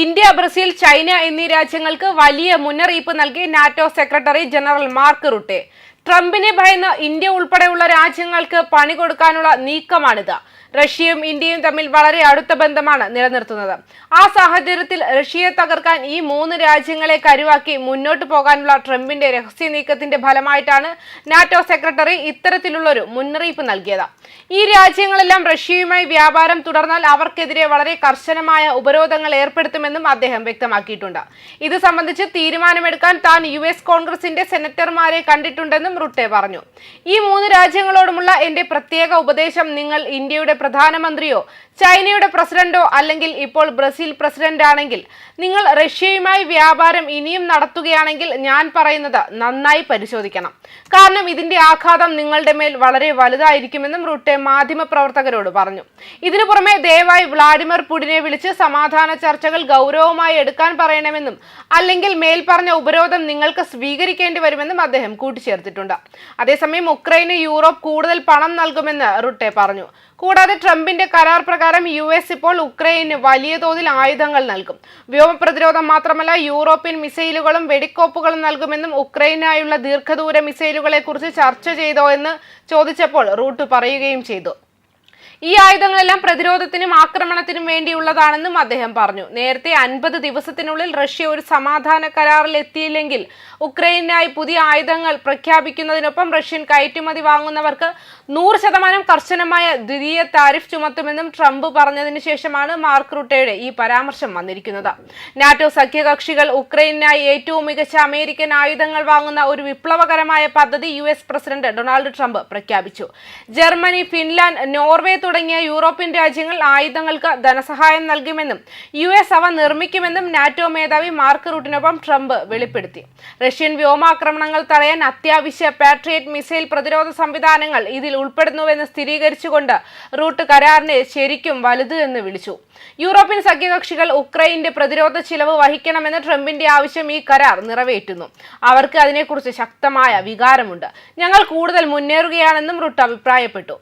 India, Brazil, China എന്നീ രാജ്യങ്ങൾക്ക് വലിയ മുന്നറിയിപ്പ് നൽകി NATO secretary general mark Rutte. ട്രംപിനെ ഭയന്ന് ഇന്ത്യ ഉൾപ്പെടെയുള്ള രാജ്യങ്ങൾക്ക് പണി കൊടുക്കാനുള്ള നീക്കമാണിത്. റഷ്യയും ഇന്ത്യയും തമ്മിൽ വളരെ അടുത്ത ബന്ധമാണ് നിലനിർത്തുന്നത്. ആ സാഹചര്യത്തിൽ റഷ്യയെ തകർക്കാൻ ഈ മൂന്ന് രാജ്യങ്ങളെ കരുവാക്കി മുന്നോട്ട് പോകാനുള്ള ട്രംപിന്റെ രഹസ്യ നീക്കത്തിന്റെ ഫലമായിട്ടാണ് നാറ്റോ സെക്രട്ടറി ഇത്തരത്തിലുള്ളൊരു മുന്നറിയിപ്പ് നൽകിയത്. ഈ രാജ്യങ്ങളെല്ലാം റഷ്യയുമായി വ്യാപാരം തുടർന്നാൽ അവർക്കെതിരെ വളരെ കർശനമായ ഉപരോധങ്ങൾ ഏർപ്പെടുത്തുമെന്നും അദ്ദേഹം വ്യക്തമാക്കിയിട്ടുണ്ട്. ഇത് സംബന്ധിച്ച് തീരുമാനമെടുക്കാൻ താൻ US കോൺഗ്രസിന്റെ സെനറ്റർമാരെ കണ്ടിട്ടുണ്ടെന്നും റുട്ടെ പറഞ്ഞു. ഈ മൂന്ന് രാജ്യങ്ങളോടുമുള്ള എന്റെ പ്രത്യേക ഉപദേശം, നിങ്ങൾ ഇന്ത്യയുടെ പ്രധാനമന്ത്രിയോ ചൈനയുടെ പ്രസിഡന്റോ അല്ലെങ്കിൽ ഇപ്പോൾ ബ്രസീൽ പ്രസിഡന്റ് ആണെങ്കിൽ നിങ്ങൾ റഷ്യയുമായി വ്യാപാരം ഇനിയും നടത്തുകയാണെങ്കിൽ ഞാൻ പറയുന്നത് നന്നായി പരിശോധിക്കണം. കാരണം ഇതിന്റെ ആഘാതം നിങ്ങളുടെ മേൽ വളരെ വലുതായിരിക്കുമെന്നും റുട്ടെ മാധ്യമപ്രവർത്തകരോട് പറഞ്ഞു. ഇതിനു പുറമെ ദയവായി വ്ളാഡിമിർ പുടിനെ വിളിച്ച് സമാധാന ചർച്ചകൾ ഗൗരവമായി എടുക്കാൻ പറയണമെന്നും അല്ലെങ്കിൽ മേൽപ്പറഞ്ഞ ഉപരോധം നിങ്ങൾക്ക് സ്വീകരിക്കേണ്ടി വരുമെന്നും അദ്ദേഹം കൂട്ടിച്ചേർത്തിട്ടുണ്ട്. അതേസമയം ഉക്രൈന് യൂറോപ്പ് കൂടുതൽ പണം നൽകുമെന്ന് റുട്ടെ പറഞ്ഞു. കൂടാതെ ട്രംപിന്റെ കരാർ പ്രകാരം US ഇപ്പോൾ ഉക്രൈന് വലിയ തോതിൽ ആയുധങ്ങൾ നൽകും. വ്യോമ പ്രതിരോധം മാത്രമല്ല, യൂറോപ്യൻ മിസൈലുകളും വെടിക്കോപ്പുകളും നൽകുമെന്നും ഉക്രൈനായുള്ള ദീർഘദൂര മിസൈലുകളെ കുറിച്ച് ചർച്ച ചെയ്തോ എന്ന് ചോദിച്ചപ്പോൾ റൂട്ട് പറയുകയും ചെയ്തു. ഈ ആയുധങ്ങളെല്ലാം പ്രതിരോധത്തിനും ആക്രമണത്തിനും വേണ്ടിയുള്ളതാണെന്നും അദ്ദേഹം പറഞ്ഞു. നേരത്തെ 50 ദിവസത്തിനുള്ളിൽ റഷ്യ ഒരു സമാധാന കരാറിൽ എത്തിയില്ലെങ്കിൽ ഉക്രൈനായി പുതിയ ആയുധങ്ങൾ പ്രഖ്യാപിക്കുന്നതിനൊപ്പം റഷ്യൻ കയറ്റുമതി വാങ്ങുന്നവർക്ക് 100% കർശനമായ ദ്വിതീയ താരിഫ് ചുമത്തുമെന്നും ട്രംപ് പറഞ്ഞതിന് ശേഷമാണ് മാർക്ക് റുട്ടെയുടെ ഈ പരാമർശം വന്നിരിക്കുന്നത്. നാറ്റോ സഖ്യകക്ഷികൾ ഉക്രൈനായി ഏറ്റവും മികച്ച അമേരിക്കൻ ആയുധങ്ങൾ വാങ്ങുന്ന ഒരു വിപ്ലവകരമായ പദ്ധതി US പ്രസിഡന്റ് ഡൊണാൾഡ് ട്രംപ് പ്രഖ്യാപിച്ചു. ജർമ്മനി, ഫിൻലാൻഡ്, നോർവേ തുടങ്ങിയ യൂറോപ്യൻ രാജ്യങ്ങൾ ആയുധങ്ങൾക്ക് ധനസഹായം നൽകുമെന്നും US അവ നിർമ്മിക്കുമെന്നും നാറ്റോ മേധാവി മാർക്ക് റുട്ടിനൊപ്പം ട്രംപ് വെളിപ്പെടുത്തി. റഷ്യൻ വ്യോമാക്രമണങ്ങൾ തടയാൻ അത്യാവശ്യ പാട്രിയറ്റ് മിസൈൽ പ്രതിരോധ സംവിധാനങ്ങൾ ഇതിൽ ഉൾപ്പെടുന്നുവെന്ന് സ്ഥിരീകരിച്ചുകൊണ്ട് റൂട്ട് കരാറിനെ ശരിക്കും വലുത് എന്ന് വിളിച്ചു. യൂറോപ്യൻ സഖ്യകക്ഷികൾ ഉക്രൈന്റെ പ്രതിരോധ ചിലവ് വഹിക്കണമെന്ന് ട്രംപിന്റെ ആവശ്യം ഈ കരാർ നിറവേറ്റുന്നു. അവർക്ക് അതിനെക്കുറിച്ച് ശക്തമായ വികാരമുണ്ട്. ഞങ്ങൾ കൂടുതൽ മുന്നേറുകയാണെന്നും റൂട്ട് അഭിപ്രായപ്പെട്ടു.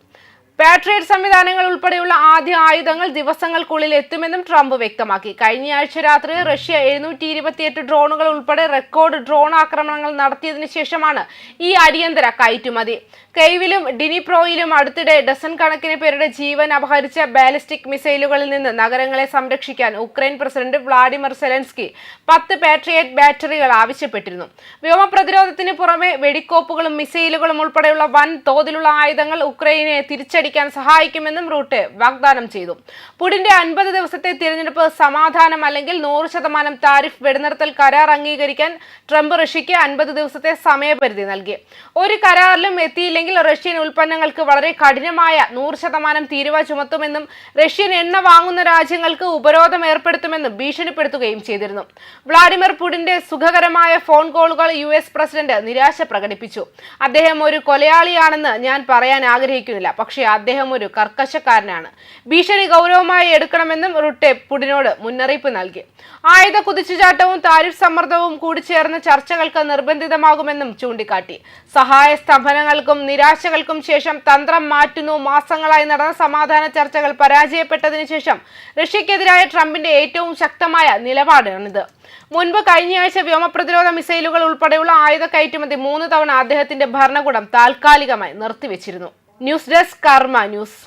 പാട്രിയറ്റ് സംവിധാനങ്ങൾ ഉൾപ്പെടെയുള്ള ആദ്യ ആയുധങ്ങൾ ദിവസങ്ങൾക്കുള്ളിൽ എത്തുമെന്നും ട്രംപ് വ്യക്തമാക്കി. കഴിഞ്ഞയാഴ്ച രാത്രി റഷ്യ 728 ഡ്രോണുകൾ ഉൾപ്പെടെ റെക്കോർഡ് ഡ്രോൺ ആക്രമണങ്ങൾ നടത്തിയതിനു ശേഷമാണ് ഈ അടിയന്തര കയറ്റുമതി. കെയ്വിലും ഡിനിപ്രോയിലും അടുത്തിടെ ഡസൻ കണക്കിന് പേരുടെ ജീവൻ അപഹരിച്ച ബാലിസ്റ്റിക് മിസൈലുകളിൽ നിന്ന് നഗരങ്ങളെ സംരക്ഷിക്കാൻ Ukraine president Vladimir Zelensky 10 patriot ബാറ്ററികൾ ആവശ്യപ്പെട്ടിരുന്നു. വ്യോമ പ്രതിരോധത്തിന് പുറമെ വെടിക്കോപ്പുകളും മിസൈലുകളും ഉൾപ്പെടെയുള്ള വൻ തോതിലുള്ള ആയുധങ്ങൾ ഉക്രൈനെ തിരിച്ചടിക്കാൻ സഹായിക്കുമെന്നും റൂട്ടെ വാഗ്ദാനം ചെയ്തു. പുടിന്റെ 50 ദിവസത്തെ തിരഞ്ഞെടുപ്പ് സമാധാനം അല്ലെങ്കിൽ 100% താരിഫ് വെടിനിർത്തൽ കരാർ അംഗീകരിക്കാൻ ട്രംപ് റഷ്യയ്ക്ക് 50 ദിവസത്തെ സമയപരിധി നൽകി. ഒരു കരാറിലും എത്തിയില്ലെങ്കിൽ റഷ്യൻ ഉൽപ്പന്നങ്ങൾക്ക് വളരെ കഠിനമായ 100% തീരുവ ചുമത്തുമെന്നും റഷ്യൻ എണ്ണ വാങ്ങുന്ന രാജ്യങ്ങൾക്ക് ഉപരോധം ഏർപ്പെടുത്തുമെന്നും ഭീഷണിപ്പെടുത്തുകയും ചെയ്തിരുന്നു. വ്ളാഡിമിർ പുടിന്റെ സുഖകരമായ ഫോൺ കോളുകൾ US പ്രസിഡന്റ് നിരാശ പ്രകടിപ്പിച്ചു. അദ്ദേഹം ഒരു കൊലയാളിയാണെന്ന് ഞാൻ പറയാൻ ആഗ്രഹിക്കുന്നില്ല, പക്ഷേ അദ്ദേഹം ഒരു കർക്കശക്കാരനാണ്. ഭീഷണി ഗൗരവമായി എടുക്കണമെന്നും റുട്ടെ പുടിനോട് മുന്നറിയിപ്പ് നൽകി. ആയുധ കുതിച്ചുചാട്ടവും താരിഫ് സമ്മർദ്ദവും കൂടി ചേർന്ന് ചർച്ചകൾക്ക് നിർബന്ധിതമാകുമെന്നും ചൂണ്ടിക്കാട്ടി. സഹായ സ്തംഭനങ്ങൾക്കും നിരാശകൾക്കും ശേഷം തന്ത്രം മാറ്റുന്നു. മാസങ്ങളായി നടന്ന സമാധാന ചർച്ചകൾ പരാജയപ്പെട്ടതിനു ശേഷം റഷ്യക്കെതിരായ ട്രംപിന്റെ ഏറ്റവും ശക്തമായ നിലപാടാണിത്. മുൻപ് കഴിഞ്ഞയാഴ്ച വ്യോമപ്രതിരോധ മിസൈലുകൾ ഉൾപ്പെടെയുള്ള ആയുധ കയറ്റുമതി 3 തവണ അദ്ദേഹത്തിന്റെ ഭരണകൂടം താൽക്കാലികമായി നിർത്തിവെച്ചിരുന്നു. ന്യൂസ് ഡെസ്ക് കർമ്മ ന്യൂസ്.